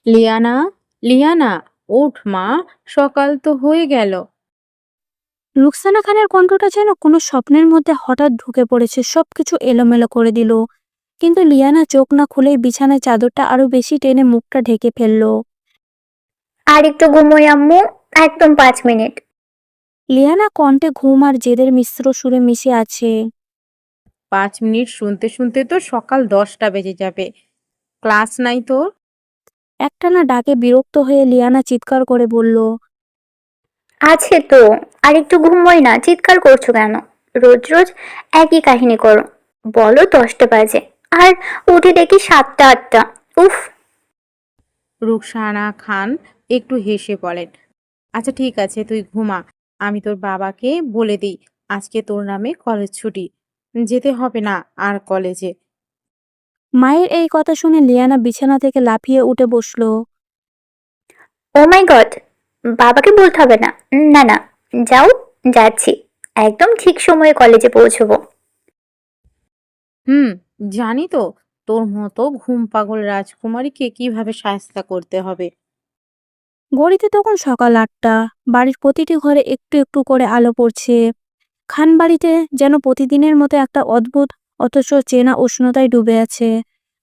Liana, Liana, ওঠ মা, সকাল তো হয়ে গেল। রুকসানা খানের কণ্ঠটা যেন কোনো স্বপ্নের মধ্যে হঠাৎ ঢুকে পড়েছে, সবকিছু এলোমেলো করে দিল। কিন্তু লিয়ানা চোখ না খুলেই বিছানায় চাদরটা আরো বেশি টেনে মুখটা ঢেকে ফেললো। আর একটু ঘুমোই আম্মু, একদম 5 মিনিট। লিয়ানা কণ্ঠে ঘুম আর জেদের মিশ্র সুরে মিশে আছে। 5 মিনিট শুনতে শুনতে তো সকাল 10টা বেজে যাবে। ক্লাস নাই তোর? একটানা ডাকে বিরক্ত হয়ে লিয়ানা চিৎকার করে বলল, আছে তো, আর একটু ঘুমোই না, চিৎকার করছো কেন? রোজ রোজ একই কাহিনী করো। বলো 10টা বাজে, আর উঠে দেখি 7টা 8টা। উফ। রুকসানা খান একটু হেসে বলেন, আচ্ছা ঠিক আছে, তুই ঘুমা। আমি তোর বাবাকে বলে দিই আজকে তোর নামে কলেজ ছুটি, যেতে হবে না আর কলেজে। মায়ের এই কথা শুনে লিয়ানা বিছানা থেকে লাফিয়ে উঠে বসলো। ও মাই গড, বাবাকে বলতে হবে না। না না, যাও, যাচ্ছি। একদম ঠিক সময়ে কলেজে পৌঁছবো। হুম, জানি তো তোর মতো ঘুম পাগল রাজকুমারীকে কিভাবে শায়েস্তা করতে হবে। ঘড়িতে তখন সকাল 8টা। বাড়ির প্রতিটি ঘরে একটু একটু করে আলো পড়ছে। খানবাড়িতে যেন প্রতিদিনের মতো একটা অদ্ভুত অথচ চেনা উষ্ণতায় ডুবে আছে।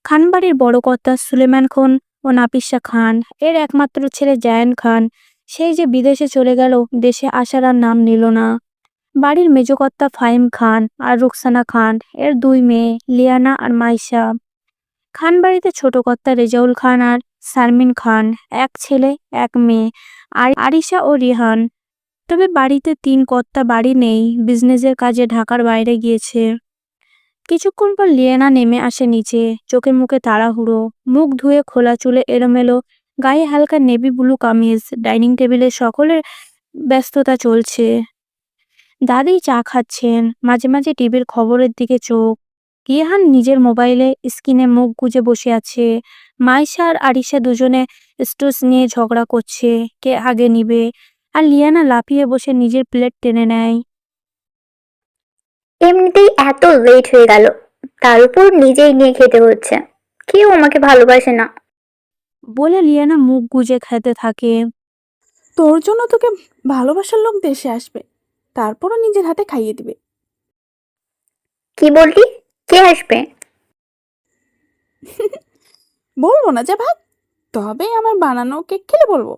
খানবাড়ির বড় কর্তা সুলেমান খান ও নাফিসা খান এর একমাত্র ছেলে জায়ান খান সেই যে বিদেশে চলে গেল, দেশে আসার আর নাম নিল না। বাড়ির মেজকর্তা ফাহিম খান আর রুকসানা খান এর 2 মেয়ে লিয়ানা আর মাইশা। খানবাড়িতে ছোট কর্তা রেজাউল খান আর শারমিন খান, এক ছেলে এক মেয়ে আর আরিশা ও রিহান। তবে বাড়িতে 3 কর্তা বাড়ি নেই, বিজনেসের কাজে ঢাকার বাইরে গিয়েছে। কিছুক্ষণ পর লিয়ানা নেমে আসে নিচে, চোখে মুখে তাড়াহুড়ো, মুখ ধুয়ে খোলা চুলে এলোমেলো, গায়ে হালকা নেভি ব্লু কামিজ। ডাইনিং টেবিলে সকলের ব্যস্ততা চলছে। দাদি চা খাচ্ছেন, মাঝে মাঝে টিভির খবরের দিকে চোখ। রিহান নিজের মোবাইলে স্ক্রিনে মুখ গুজে বসে আছে। মাইশা আর আরিশা দুজনে স্টোস নিয়ে ঝগড়া করছে, কে আগে নিবে। আর লিয়ানা লাফিয়ে বসে নিজের প্লেট টেনে নেয়। এমনিতেই এত লেট হয়ে গেল, তার উপর নিজেই নিয়ে খেতে হচ্ছে। কেউ আমাকে ভালোবাসে না। বলে লিয়ানা মুখ গুজে খেতে থাকে। তোর জন্য তোকে ভালোবাসার লোক দেশে আসবে, তারপরও নিজের হাতে খাইয়ে দিবে। কি বললি? কে আসবে? বলবো না যে ভাত, তবে আমার বানানো কেক খেলে বলবো।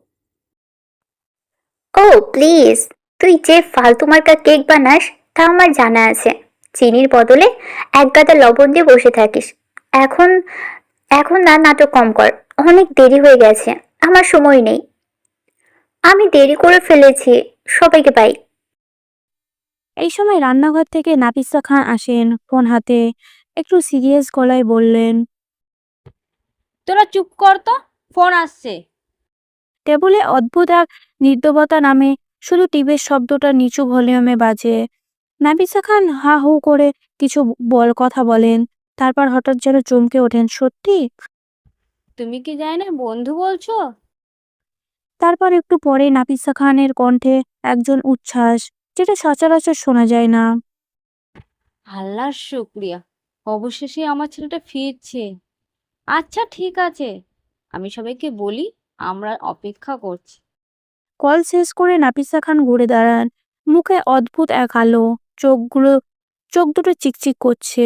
ও প্লিজ, তুই যে ফালতু মার্কা কেক বানাস তা আমার জানা আছে। চিনির বদলে এক গাদা লবণ দিয়ে বসে থাকিস। এখন এখন না, নাটক কম কর। অনেক দেরি হয়ে গেছে, আমার সময় নেই। আমি দেরি করে ফেলেছি, সবাইকে পাই। এই সময় রান্নাঘর থেকে নাফিসা খান আসেন, ফোন হাতে। একটু সিরিয়াস গলায় বললেন, তোরা চুপ কর তো, ফোন আসছে। টেবিলে অদ্ভুত এক নির্দবতা নামে, শুধু টিভির শব্দটা নিচু ভলিউমে বাজে। নাফিসা খান হা হু করে কিছু কথা বলেন, তারপর হঠাৎ যেন চমকে ওঠেন, সত্যি? তুমি কি জানি বন্ধু বলছো? তারপর একটু পরে নাফিসা খানের কণ্ঠে একজন উচ্ছ্বাস, যেটা সচরাচর শোনা যায় না। আল্লাহর শুক্রিয়া, অবশেষে আমার ছেলেটা ফিরছে। আচ্ছা ঠিক আছে, আমি সবাইকে বলি আমরা অপেক্ষা করছি। কল শেষ করে নাফিসা খান ঘুরে দাঁড়ান, মুখে অদ্ভুত এক আলো, চোখ দুটো চিকচিক করছে।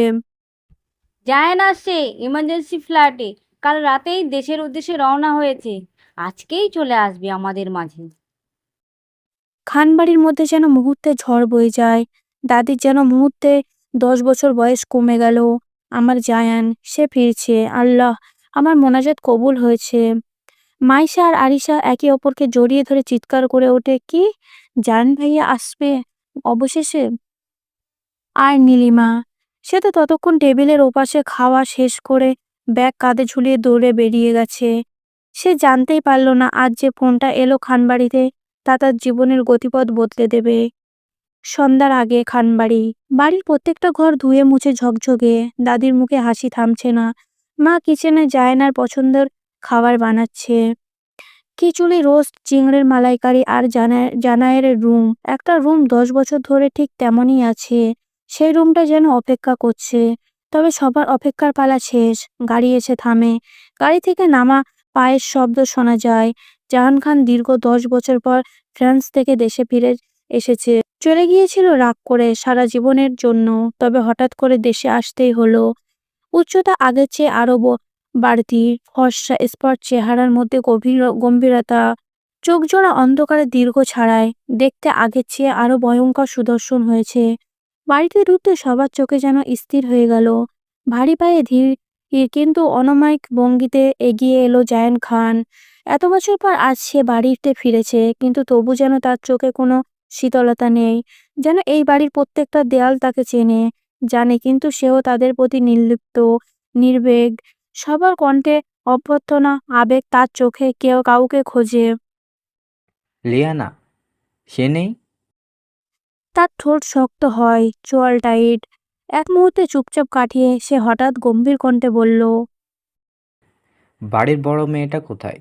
যায় না সে ইমার্জেন্সি ফ্ল্যাটে, কাল রাতেই দেশের উদ্দেশ্যে রওনা হয়েছে, আজকেই চলে আসবে আমাদের মাঝে। খানবাড়ির মধ্যে যেন মুহূর্তে ঝড় বয়ে যায়। দাদির যেন মুহূর্তে 10 বছর বয়স কমে গেল। আমার জায়ান, সে ফিরছে। আল্লাহ, আমার মোনাজাত কবুল হয়েছে। মাইশা আর আরিশা একে অপরকে জড়িয়ে ধরে চিৎকার করে ওঠে, কি, জান ভাইয়া আসবে অবশেষে? আর নীলিমা, সে তো ততক্ষণ টেবিলের ওপাশে খাওয়া শেষ করে ব্যাগ কাঁধে ঝুলিয়ে দৌড়ে বেরিয়ে গেছে। সে জানতেই পারল না আজ যে ফোনটা এলো খানবাড়িতে, তা তার জীবনের গতিপথ বদলে দেবে। সন্ধ্যার আগে খানবাড়ি, বাড়ির প্রত্যেকটা ঘর ধুয়ে মুছে ঝকঝকে। দাদির মুখে হাসি থামছে না। মা কিচেনে জায়নার পছন্দের খাবার বানাচ্ছে, খিচুড়ি, রোস্ট, চিংড়ির মালাইকারি আর জানায়ের রুম। একটা রুম 10 বছর ধরে ঠিক তেমনই আছে, সেই রুমটা যেন অপেক্ষা করছে। তবে সবার অপেক্ষার পালা শেষ। গাড়ি এসে থামে। গাড়ি থেকে নামা পায়ের শব্দ শোনা যায়। জাহান খান দীর্ঘ 10 বছর পর ফ্রান্স থেকে দেশে ফিরে এসেছে। চলে গিয়েছিল রাগ করে সারা জীবনের জন্য, তবে হঠাৎ করে দেশে আসতেই হলো। উচ্চতা আগের চেয়ে আরো বাড়তি, ফর্সা স্পট চেহারার মধ্যে গম্ভীরতা, চোখজোড়া অন্ধকারে দীর্ঘ ছাড়ায়, দেখতে আগের চেয়ে আরো ভয়ঙ্কর সুদর্শন হয়েছে। বাড়িতে ঢুকতে সবার চোখে যেন স্থির হয়ে গেল। ভারী পায়ে ধীর কিন্তু অনমায়িক ভঙ্গিতে এগিয়ে এলো জায়ান খান। এত বছর পর আজ সে বাড়িতে ফিরেছে, কিন্তু তবু যেন তার চোখে কোনো শীতলতা নেই। যেন এই বাড়ির প্রত্যেকটা দেয়াল তাকে চেনে, জানে, কিন্তু সেও তাদের প্রতি নির্লিপ্ত, নির্বেগ। সবার কণ্ঠে অভ্যর্থনা, আবেগ, তার চোখে কেউ কাউকে খোঁজে। লিয়ানা, সে নেই? তার ঠোঁট শক্ত হয়, চোয়াল টাইট। এক মুহূর্তে চুপচাপ কাটিয়ে সে হঠাৎ গম্ভীর কণ্ঠে বলল। বাড়ির বড় মেয়েটা কোথায়?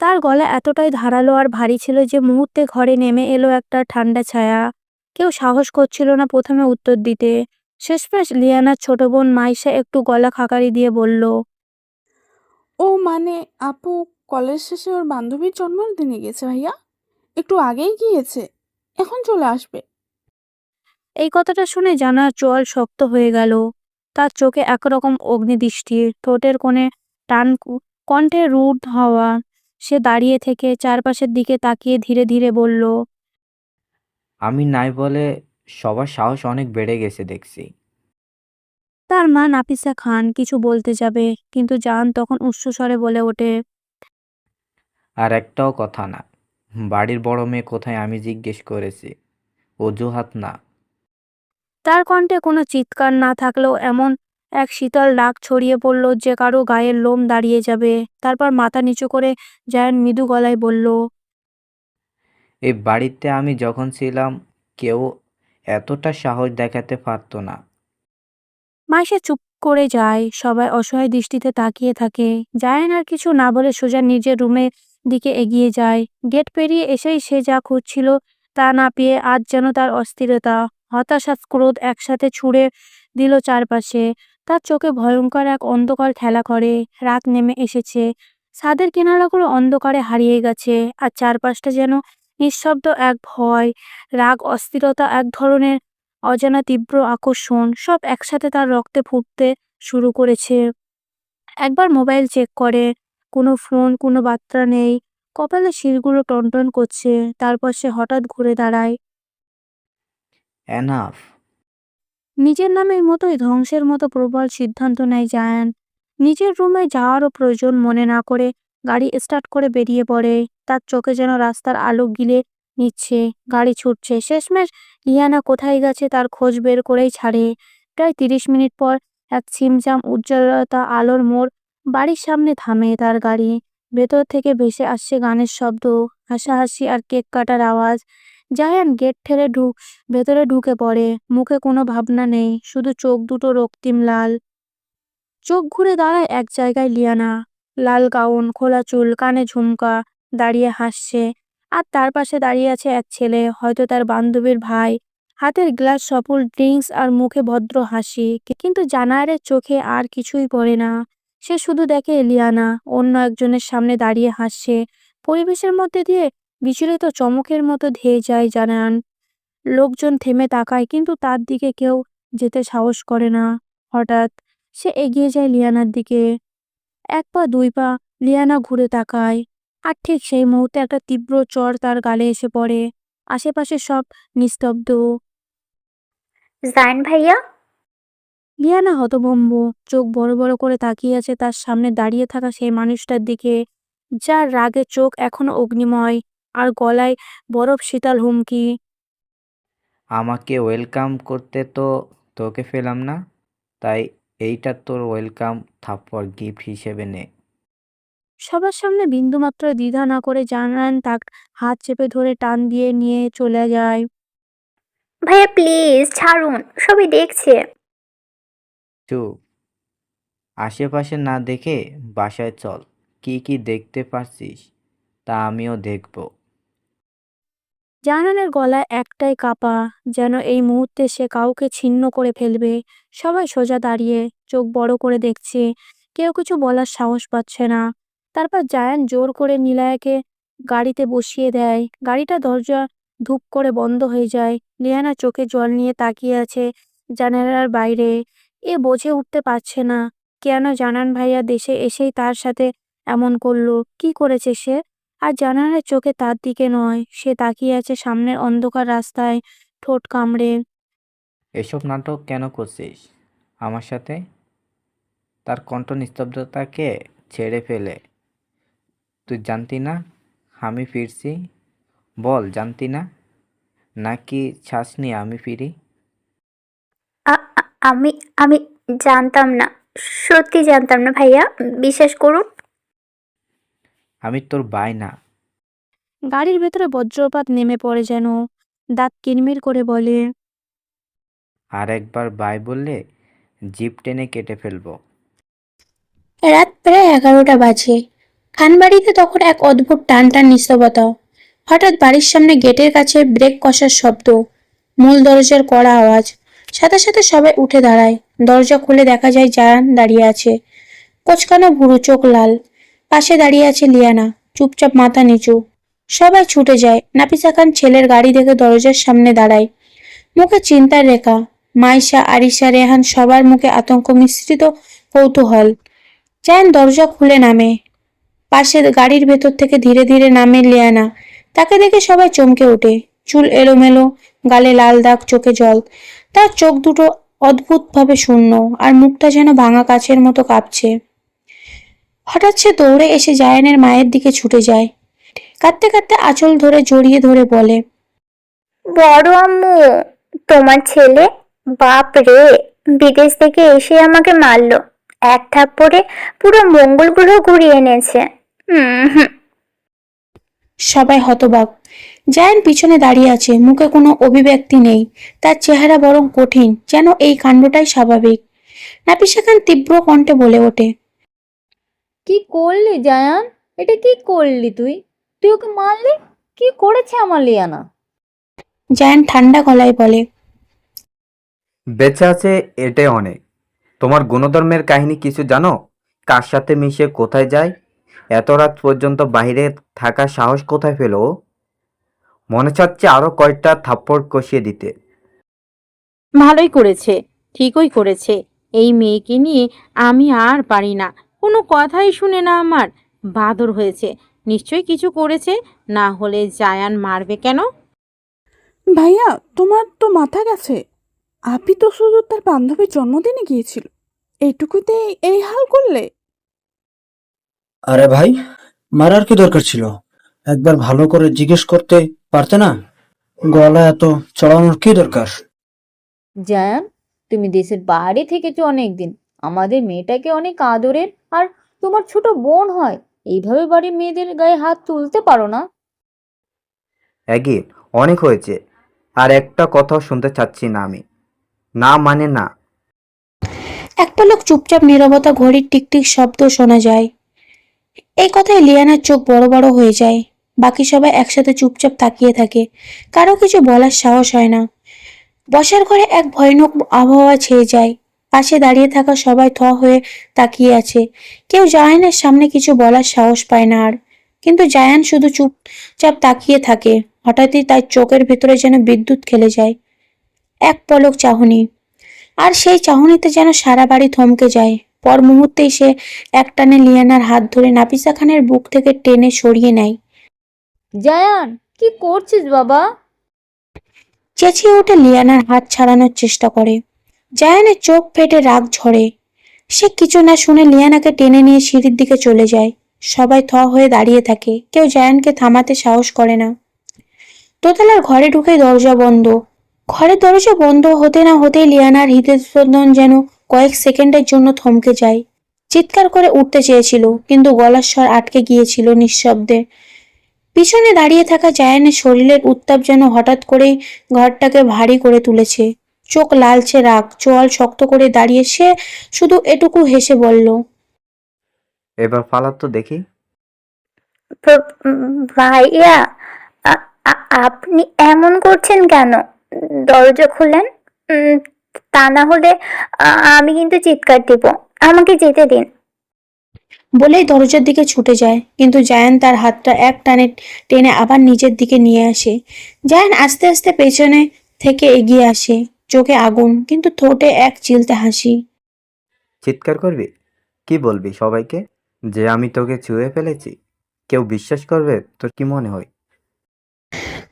তার গলা এতটাই ধারালো আর ভারী ছিল যে মুহূর্তে ঘরে নেমে এলো একটা ঠান্ডা ছায়া। কেউ সাহস করছিল না প্রথমে উত্তর দিতে। শেষমেশ লিয়ানার ছোট বোন মাইশা একটু গলা খাকারি দিয়ে বলল। ও মানে আপু কলেজ শেষে ওর বান্ধবীর জন্মদিনে গেছে ভাইয়া, একটু আগেই গিয়েছে, এখন চলে আসবে। এই কথাটা শুনে জানার চোয়াল শক্ত হয়ে গেল। তার চোখে একরকম অগ্নিদৃষ্টি, ঠোঁটের কোণে টান, কণ্ঠে রুদ্ধ হওয়া। সে দাঁড়িয়ে থেকে চারপাশের দিকে তাকিয়ে ধীরে ধীরে বলল। আমি নাই বলে সবার সাহস অনেক বেড়ে গেছে দেখছি। তার মা নাফিসা খান কিছু বলতে যাবে, কিন্তু জাহান তখন উচ্চস্বরে বলে ওঠে। আর একটাও কথা না। বাড়ির বড় মেয়ে কোথায় আমি জিজ্ঞেস করেছি, অজুহাত না। তার কণ্ঠে কোনো চিৎকার না থাকলেও এমন এক শীতল ডাক ছড়িয়ে পড়ল যে কারো গায়ের লোম দাঁড়িয়ে যাবে। তারপর মাথা নিচু করে জায়ান মৃদু গলায় বলল। এই বাড়িতে আমি যখন ছিলাম কেউ এতটা সাহস দেখাতে পারতো না। মাইশা চুপ করে যায়। সবাই অসহায় দৃষ্টিতে তাকিয়ে থাকে। জায়ান আর কিছু না বলে সোজা নিজের রুমের দিকে এগিয়ে যায়। গেট পেরিয়ে এসেই সে যা খুঁজছিল তা না পেয়ে আজ যেন তার অস্থিরতা, হতাশা, ক্রোধ একসাথে ছুড়ে দিল চারপাশে। তার চোখে ভয়ঙ্কর এক অন্ধকার খেলা করে। রাত নেমে এসেছে। ছাদের কিনারাগুলো অন্ধকারে হারিয়ে গেছে, আর চারপাশটা যেন নিঃশব্দ এক ভয়, রাগ, অস্থিরতা, এক ধরনের অজানা তীব্র আকর্ষণ, সব একসাথে তার রক্তে ফুটতে শুরু করেছে। একবার মোবাইল চেক করে, কোনো ফোন, কোনো বার্তা নেই। কপালে শিরগুলো টনটন করছে। তারপর সে হঠাৎ ঘুরে দাঁড়ায়। এনাফ। নিজের নামের মতোই ধ্বংসের মতো প্রবল সিদ্ধান্ত নেয় জায়ান। নিজের রুমে যাওয়ারও প্রয়োজন মনে না করে গাড়ি স্টার্ট করে বেরিয়ে পড়ে। তার চোখে যেন রাস্তার আলো গিলে নিচ্ছে। গাড়ি ছুটছে। শেষমেশ লিয়ানা কোথায় গেছে তার খোঁজ বের করেই ছাড়ে। প্রায় 30 মিনিট পর এক ছিমছাম উজ্জ্বলতা আলোর মোড় বাড়ির সামনে থামে তার গাড়ি। ভেতর থেকে ভেসে আসছে গানের শব্দ, হাসাহাসি আর কেক কাটার আওয়াজ। জায়ান গেট ঠেলে ভেতরে ঢুকে পড়ে। মুখে কোনো ভাবনা নেই, শুধু চোখ দুটো রক্তিম লাল। চোখ ঘুরে দাঁড়ায় এক জায়গায় লিয়ানা। লাল গাউন, খোলা চুল, কানে ঝুমকা, দাঁড়িয়ে হাসছে। আর তার পাশে দাঁড়িয়ে আছে এক ছেলে, হয়তো তার বান্ধবীর ভাই। হাতের গ্লাস সফল ড্রিঙ্কস আর মুখে ভদ্র হাসি, কিন্তু জানারের চোখে আর কিছুই পড়ে না। সে শুধু দেখে লিয়ানা অন্য একজনের সামনে দাঁড়িয়ে হাসছে। পরিবেশের মধ্যে দিয়ে বিচলিত চমকের মতো ধেয়ে যায় জানান। লোকজন থেমে তাকায়, কিন্তু তার দিকে কেউ যেতে সাহস করে না। হঠাৎ সে এগিয়ে যায় লিয়ানার দিকে। 1 পা 2 পা, লিয়ানা ঘুরে তাকায়। আর ঠিক সেই মুহূর্তে একটা তীব্র চড় তার গালে এসে পড়ে। আশেপাশে সব নিস্তব্ধ। জায়ান ভাইয়া। লিয়ানা হতভম্ব, চোখ বড় বড় করে তাকিয়ে আছে তার সামনে দাঁড়িয়ে থাকা সেই মানুষটার দিকে, যার রাগে চোখ এখনো অগ্নিময়, আর গলায় বরফ শীতল হুমকি। আমাকে ওয়েলকাম করতে তো তোকে পেলাম না, তাই এইটা তোর ওয়েলকাম থাপ্পড় গিফট হিসেবে নে। সবার সামনে বিন্দুমাত্র দ্বিধা না করে জানান তার হাত চেপে ধরে টান দিয়ে নিয়ে চলে যায়। ভাইয়া প্লিজ ছাড়ুন, সবাই দেখছে। চুপ। আশেপাশে না দেখে বাসায় চল, কি কি দেখতে পারছিস তা আমিও দেখব। জাহানানের গলায় একটাই কাঁপা, যেন এই মুহূর্তে সে কাউকে ছিন্ন করে ফেলবে। সবাই সোজা দাঁড়িয়ে চোখ বড় করে দেখছে, কেউ কিছু বলার সাহস পাচ্ছে না। তারপর জায়ান জোর করে নিলয়কে গাড়িতে বসিয়ে দেয়। গাড়িটা দরজা ধুপ করে বন্ধ হয়ে যায়। লিয়ানা চোখে জল নিয়ে তাকিয়ে আছে জানালার বাইরে। এ বুঝে উঠতে পারছে না কেন জানান ভাইয়া দেশে এসেই তার সাথে এমন করলো। কি করেছে সে? আর জানালার চোখে তার দিকে নয়, সে তাকিয়ে আছে সামনের অন্ধকার রাস্তায়, ঠোঁট কামড়ে। এসব নাটক কেন করছিস আমার সাথে? তার কণ্ঠ নিস্তব্ধতাকে ছেড়ে ফেলে। তুই জানতি না আমি ফিরছি? বল, জানতি না? নাকি চাসনি আমি ফিরি? আমি আমি জানতাম না, সত্যি জানতাম না ভাইয়া, বিশ্বাস করুন। আমি তোর ভাই না। গাড়ির ভেতরে বজ্রপাত নেমে পড়ে যেন। দাঁত কিরমির করে বলে, আর একবার ভাই বললে জিপ টেনে কেটে ফেলবো। রাত প্রায় 11টা বাজে। খানবাড়িতে তখন এক অদ্ভুত টান টান নিস্তব্ধতা। হঠাৎ বাড়ির সামনে গেটের কাছে ব্রেক কষার শব্দ, মূল দরজার কড়া আওয়াজ। সাথে সাথে সবাই উঠে দাঁড়ায়। দরজা খুলে দেখা যায় জায়ান দাঁড়িয়ে আছে, কোঁচকানো ভুরু, চোখ লাল। পাশে দাঁড়িয়ে আছে লিয়ানা, চুপচাপ মাথা নিচু। সবাই ছুটে যায়। নাফিসা খান ছেলের গাড়ি দেখে দরজার সামনে দাঁড়ায়, মুখে চিন্তার রেখা। মাইশা, আরিশা, রেহান সবার মুখে আতঙ্ক মিশ্রিত কৌতূহল। জায়ান দরজা খুলে নামে। পাশে গাড়ির ভেতর থেকে ধীরে ধীরে নামে লিয়ানা। তাকে দেখে সবাই চমকে ওঠে। চুল এলোমেলো, গালে লাল দাগ, চোখে জল। তার চোখ দুটো অদ্ভুতভাবে শূন্য, আর মুখটা যেন ভাঙা কাচের মতো কাঁপছে। হঠাৎ সে দৌড়ে এসে জায়ানের মায়ের দিকে ছুটে যায়। কাঁদতে কাঁদতে আঁচল ধরে জড়িয়ে ধরে বলে, বড় আম্মু, তোমার ছেলে, বাপ রে, বিদেশ থেকে এসে আমাকে মারলো। এক থাপ্পড়ে পুরো মঙ্গল গ্রহ ঘুরিয়ে এনেছে। হুম। সবাই হতবাক। জায়ান পিছনে দাঁড়িয়ে আছে, মুখে কোনো অভিব্যক্তি নেই। তার চেহারা বরং কঠিন, যেন এই কাণ্ডটাই স্বাভাবিক। নাফিসা খান তীব্র কণ্ঠে বলে ওঠে, কি করলি জায়ান? এটা কি করলি তুই? তুই ওকে মারলি? কি করেছে আমার লিয়ানা? জায়ান ঠান্ডা গলায় বলে, বেঁচে আছে এটাই অনেক। তোমার গুণধর্মের কাহিনী কিছু জানো? কার সাথে মিশে কোথায় যায়? এত রাত পর্যন্ত বাইরে থাকার সাহস কোথায় পেল ও? মনে চাচ্ছে আরো কয়েকটা থাপ্পড় কষিয়ে দিতে। ভালোই করেছে, ঠিকই করেছে। এই মেয়েকে নিয়ে আমি আর পারি না। কোনো কথাই শুনে না আমার। বাদর হয়েছে, নিশ্চয়ই কিছু করেছে, না হলে জায়ান মারবে কেন? ভাইয়া, তোমার তো মাথা গেছে। আপি তো শুধু তার বান্ধবীর জন্মদিনে গিয়েছিল, এইটুকুতে এই হাল করলে? আরে ভাই, মারার কি দরকার ছিল? একবার ভালো করে জিজ্ঞেস করতে পারতে না? গলা এত চড়ানোর কি দরকার? জায়ান, তুমি দেশের বাইরে থেকেছো অনেকদিন, আমাদের মেয়েটাকে অনেক আদরের, আর তোমার ছোট বোন হয়। এইভাবে বাড়ির মেয়েদের গায়ে হাত তুলতে পারো না? এগিয়ে অনেক হয়েছে। আর একটা কথাও শুনতে চাচ্ছি না আমি। না মানে না। এক পলক চুপচাপ নীরবতা, ঘড়ির টিকটিক শব্দ শোনা যায়। এই কথায় লিয়ানার চোখ বড় বড় হয়ে যায়। বাকি সবাই একসাথে চুপচাপ তাকিয়ে থাকে, কারো কিছু বলার সাহস হয় না। বসার ঘরে এক ভয়ানক আবহাওয়া ছেয়ে যায়। পাশে দাঁড়িয়ে থাকা সবাই থ হয়ে তাকিয়ে আছে। কেউ জায়ানের সামনে কিছু বলার সাহস পায় না আর। কিন্তু জায়ান শুধু চুপচাপ তাকিয়ে থাকে। হঠাৎই তার চোখের ভেতরে যেন বিদ্যুৎ খেলে যায়। এক পলক চাহনি, আর সেই চাহনিতে যেন সারা বাড়ি থমকে যায়। পর মুহূর্তেই সে একটানে লিয়ানার হাত ধরে নাফিসা খানের বুক থেকে টেনে সরিয়ে নেয়। জায়ান, কি করছিস বাবা? চেঁচিয়ে উঠে লিয়ানার হাত ছাড়ানোর চেষ্টা করে। জায়ানের চোখ ফেটে রাগ ঝরে। সে কিছু না শুনে লিয়ানাকে টেনে নিয়ে সিঁড়ির দিকে চলে যায়। সবাই থ হয়ে দাঁড়িয়ে থাকে, কেউ জায়ানকে থামাতে সাহস করে না। দোতলার ঘরে ঢুকে দরজা বন্ধ। ঘরের দরজা বন্ধ হতে না হতেই লিয়ানার হৃদস্পন্দন যেন কয়েক সেকেন্ডের জন্য থমকে যায়। চিৎকার করে উঠতে চেয়েছিল, কিন্তু গলার স্বর আটকে গিয়েছিল নিঃশব্দে। পিছনে দাঁড়িয়ে থাকা জায়ানের শরীরের উত্তাপ যেন হঠাৎ করেই ঘরটাকে ভারী করে তুলেছে। চোখ লালচে রাগ, চোয়াল শক্ত করে দাঁড়িয়ে সে শুধু এটুকু হেসে বলল, এবার পালা তো দেখি। ভাইয়া, আপনি এমন করছেন কেন? দরজা খুলেন। উম, তা না হলে আমি কিন্তু চিৎকার দিব। আমাকে যেতে দিন। বলেই দরজার দিকে ছুটে যায়, কিন্তু জায়ান তার হাতটা এক টানে টেনে আবার নিজের দিকে নিয়ে আসে। জায়ান আস্তে আস্তে পেছনে থেকে এগিয়ে আসে, চোখে আগুন কিন্তু ঠোঁটে এক চিলতে হাসি। চিৎকার করবি? কি বলবি সবাইকে? যে আমি তোকে ছুঁয়ে ফেলেছি? কেউ বিশ্বাস করবে তোর কি মনে হয়?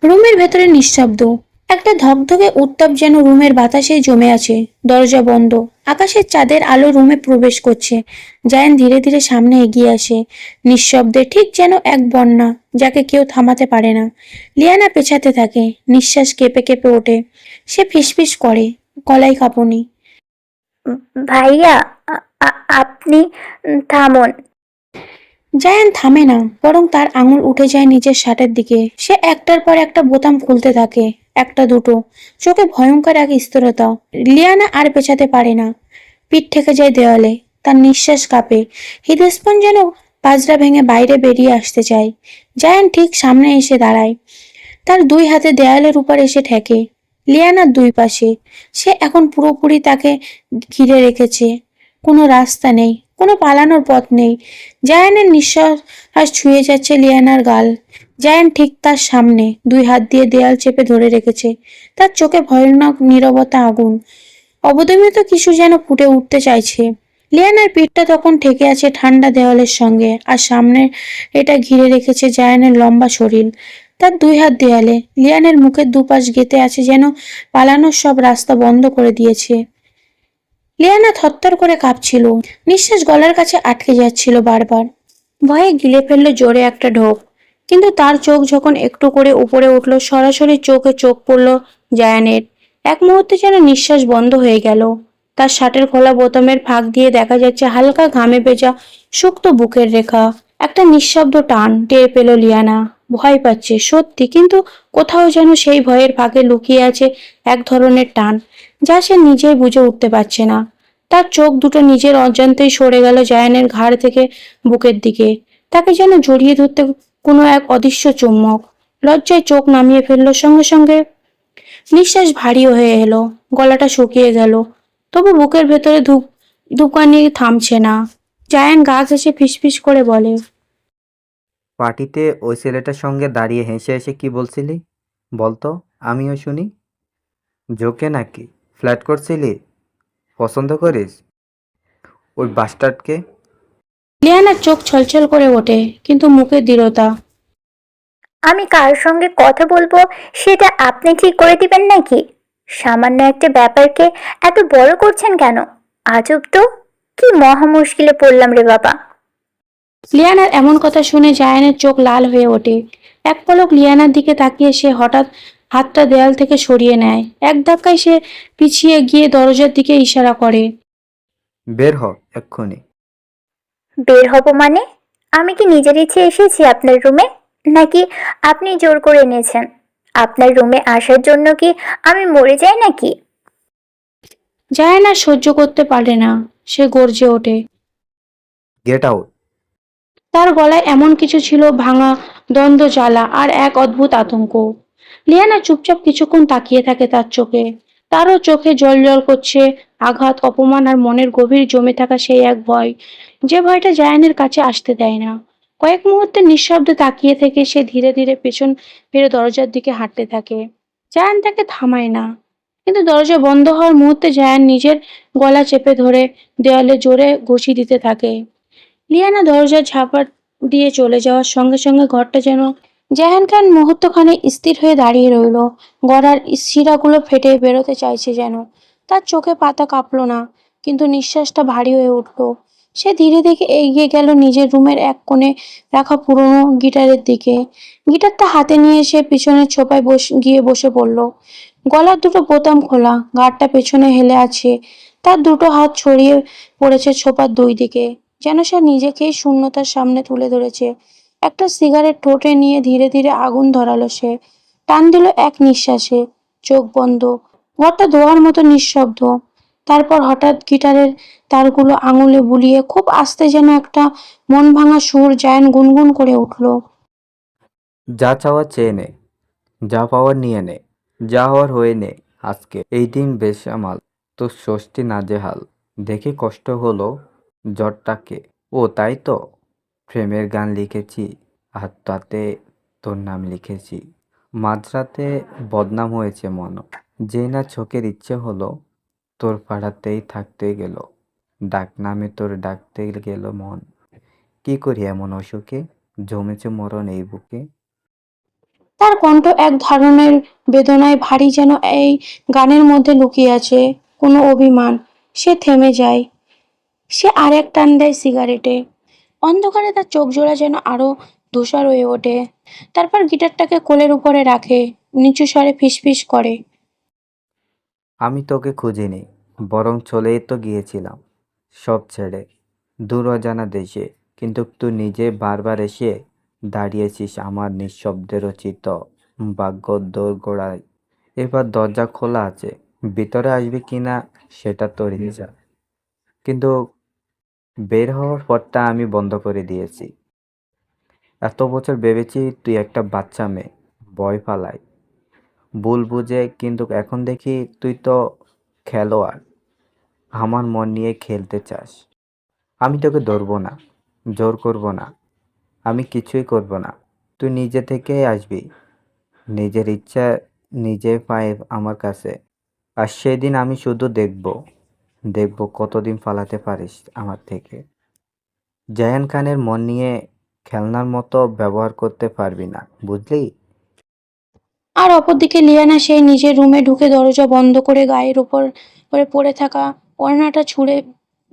রুমের ভেতরে নিঃশব্দ, একটা ধকধকে উত্তাপ যেন রুমের বাতাসে জমে আছে। দরজা বন্ধ, আকাশের চাঁদের আলো রুমে প্রবেশ করছে। জায়ান ধীরে ধীরে সামনে এগিয়ে আসে, নিঃশব্দে, ঠিক যেন এক বন্যা যাকে কেউ থামাতে পারে না। লিয়ানা পেছাতে থাকে, নিঃশ্বাস কেঁপে কেঁপে ওঠে। সে ফিসফিস করে, গলায় কাঁপুনি। ভাইয়া, আপনি থামুন। জায়ান থামে না, বরং তার আঙুল উঠে যায় নিচের শার্টের দিকে। সে একটার পর একটা বোতাম খুলতে থাকে, একটা দুটো, চোখে ভয়ঙ্কর এক স্থিরতা। লিয়ানা আর পেছাতে পারে না, পিঠ ঠেকে যায় দেওয়ালে। তার নিঃশ্বাস কাঁপে, হৃদস্পন যেন পাজরা ভেঙে বাইরে বেরিয়ে আসতে চায়। জায়ান ঠিক সামনে এসে দাঁড়ায়, তার দুই হাতে দেয়ালের উপর এসে ঠেকে। লিয়ানার দুই পাশে, সে এখন পুরোপুরি তাকে ঘিরে রেখেছে। কোনো রাস্তা নেই, কোনো পালানোর পথ নেই। জায়ানের নিঃশ্বাস ছুঁয়ে যাচ্ছে লিয়ানার গাল। জায়ান ঠিক তার সামনে, দুই হাত দিয়ে দেয়াল চেপে ধরে রেখেছে। তার চোখে ভয়ানক নীরবতা, আগুন, অবদমিত কিছু যেন ফুটে উঠতে চাইছে। লিয়ানার পিঠটা তখন ঠেকে আছে ঠান্ডা দেওয়ালের সঙ্গে, আর সামনে এটা ঘিরে রেখেছে জায়ানের লম্বা শরীর। তার দুই হাত দেয়ালে, লিয়ানের মুখের দুপাশ গেঁথে আছে, যেন পালানোর সব রাস্তা বন্ধ করে দিয়েছে। লিয়ানা থরথর করে কাঁপছিল, নিঃশ্বাস গলার কাছে আটকে যাচ্ছিল বারবার। ভয়ে গিলে ফেললো জোরে একটা ঢোক। কিন্তু তার চোখ যখন একটু করে উপরে উঠলো, সরাসরি চোখে চোখ পড়লো জায়ানের। এক মুহূর্তে যেন নিঃশ্বাস বন্ধ হয়ে গেল। তার শার্টের খোলা বোতামের ফাঁক দিয়ে দেখা যাচ্ছে হালকা ঘামে ভেজা শক্ত বুকের রেখা। একটা নিঃশব্দ টান টের পেল লিয়ানা। ভয় পাচ্ছে সত্যি, কিন্তু কোথাও যেন সেই ভয়ের ফাঁকে লুকিয়ে আছে এক ধরনের টান, যা সে নিজেই বুঝে উঠতে পারছে না। তার চোখ দুটো নিজের অজান্তেই সরে গেল জায়ানের ঘাড় থেকে বুকের দিকে। তাকে যেন জড়িয়ে ধরতে কোনো এক অদৃশ্য চুম্বক। লজ্জায় চোখ নামিয়ে ফেললো, সঙ্গে সঙ্গে নিঃশ্বাস ভারী হয়ে এলো, গলাটা শুকিয়ে গেল। তবু বুকের ভেতরে ধুপকানি থামছে না। জায়ান গা ঘেঁষে ফিসফিস করে বলে, পার্টিতে ওই ছেলেটার সঙ্গে দাঁড়িয়ে হেসে হেসে কি বলছিলি? বলতো, আমিও শুনি। জোকে নাকি? ফ্ল্যাট করছিলি? পছন্দ করিস ওই বাস্টার্ডকে? লিয়ানার চোখ ছলছল করে ওঠে, কিন্তু মুখে দৃঢ়তা। আমি কার সঙ্গে কথা বলবো সেটা আপনি ঠিক করে দিবেন নাকি? সামান্য একটা ব্যাপারকে এত বড় করছেন কেন? আজব তো, কি মহা মুশকিলে পড়লাম রে বাবা। লিয়ানার এমন কথা শুনে জায়ানের চোখ লাল হয়ে ওঠে। এক পলক লিয়ানার দিকে তাকিয়ে সে হঠাৎ হাতটা দেয়াল থেকে সরিয়ে নেয়। এক ধাক্কায় সে পিছিয়ে গিয়ে দরজার দিকে ইশারা করে। বের হ এক্ষুনি। বের হব মানে? আমি কি নিজের ইচ্ছে এসেছি আপনার রুমে, নাকি আপনি জোর করে এনেছেন? আপনার রুমে আসার জন্য কি আমি মরে যাই নাকি? জায়ান আর সহ্য করতে পারে না, সে গর্জে ওঠে। Get out. তার গলায় এমন কিছু ছিল, ভাঙা দ্বন্দ্ব, জ্বালা আর এক অদ্ভুত আতঙ্ক। লিয়ানা চুপচাপ কিছুক্ষণ তাকিয়ে থাকে তার চোখে। তারও চোখে জল জল করছে আঘাত, অপমান আর মনের গভীর জমে থাকা সেই এক ভয়, যে ভয়টা জায়ানের কাছে আসতে দেয় না। কয়েক মুহূর্তে নিঃশব্দে তাকিয়ে থেকে সে ধীরে ধীরে পেছন ফিরে দরজার দিকে হাঁটতে থাকে। জায়ান তাকে থামায় না, কিন্তু দরজা বন্ধ হওয়ার মুহূর্তে জায়ান নিজের গলা চেপে ধরে দেওয়ালে জোরে ঘুষি দিতে থাকে। লিয়ানা দরজার ঝাঁপার দিয়ে চলে যাওয়ার সঙ্গে সঙ্গে ঘরটা যেন জাহান খান মুহূর্তখানে স্থির হয়ে দাঁড়িয়ে রইল। গলার শিরাগুলো ফেটে বেরোতে চাইছে যেন। তার চোখে পাতা কাঁপলো না, কিন্তু নিঃশ্বাসটা ভারী হয়ে উঠল। সে ধীরে ধীরে এগিয়ে গেল নিজের রুমের এক কোণে রাখা পুরনো গিটারের দিকে। গিটারটা হাতে নিয়ে সে পিছনের ছোপায় গিয়ে বসে পড়ল। গলার দুটো বোতাম খোলা, ঘাড়টা পেছনে হেলে আছে। তার দুটো হাত ছড়িয়ে পড়েছে ছোপার দুই দিকে, যেন সে নিজেকেই শূন্যতার সামনে তুলে ধরেছে। একটা সিগারেট ঠোঁটে নিয়ে ধীরে ধীরে আগুন ধরালো সে। টান দিল এক নিঃশ্বাসে, চোখ বন্ধ। ঘরটা ধোয়ার মতো নিঃশব্দ। তারপর হঠাৎ গিটারের তারগুলো আঙুলে বুলিয়ে খুব আস্তে, যেন একটা মন ভাঙা সুর, জায়ান গুনগুন করে উঠল। যা চাওয়া চেয়ে নে, যা পাওয়ার নিয়ে নে, যা হওয়ার হয়ে নে। আজকে এই দিন বেসামাল, তোর ষষ্ঠী নাজেহাল। দেখে কষ্ট হলো জ্বরটাকে। ও তাই তো, প্রেমের গান লিখেছি আর তাতে তোর নাম লিখেছি। মাঝরাতে বদনাম হয়েছে মন, যেই না চোখের ইচ্ছে হলো তোর পাড়াতেই থাকতে গেল। ডাক নামে তোর ডাকতে গেল মন। কি করি এমন অসুখে, জমেছে মরণ এই বুকে। তার কণ্ঠ এক ধরনের বেদনায় ভারী, যেন এই গানের মধ্যে লুকিয়ে আছে কোনো অভিমান। সে থেমে যায়। সে আর এক টান দেয় সিগারেটে। অন্ধকারে তার চোখ জোড়া যেন আরো ধূসর হয়ে ওঠে। তারপর গিটারটাকে কোলের উপরে রাখে, নিচু স্বরে ফিসফিস করে। আমি তোকে খুঁজিনি, বরং চলেই তো গিয়েছিলাম সব ছেড়ে, দূর অজানা দেশে। কিন্তু তুই নিজে বারবার এসে দাঁড়িয়েছিস আমার নিঃশব্দে রচিত ভাগ্যর দোরগোড়ায়। এবার দরজা খোলা আছে, ভিতরে আসবি কিনা সেটা তোর ইচ্ছা। কিন্তু বের হওয়ার পথটা আমি বন্ধ করে দিয়েছি। এত বছর ভেবেছি তুই একটা বাচ্চা মেয়ে, ভয় পালাই, ভুল বুঝে। কিন্তু এখন দেখি তুই তো খেলোয়াড়, আমার মন নিয়ে খেলতে চাস। আমি তোকে ধরবো না, জোর করব না, আমি কিছুই করব না। তুই নিজে থেকেই আসবি, নিজের ইচ্ছা নিজে পায়ে আমার কাছে। আর সেদিন আমি শুধু দেখব কতদিন পালাতে পারিস আমার থেকে। জায়ান খানের মন নিয়ে খেলনার মতো ব্যবহার করতে পারবি না, বুঝলি? আর অপরদিকে লিয়ানা সেই নিজের রুমে ঢুকে দরজা বন্ধ করে গায়ের উপর করে পড়ে থাকা ওড়নাটা ছুঁড়ে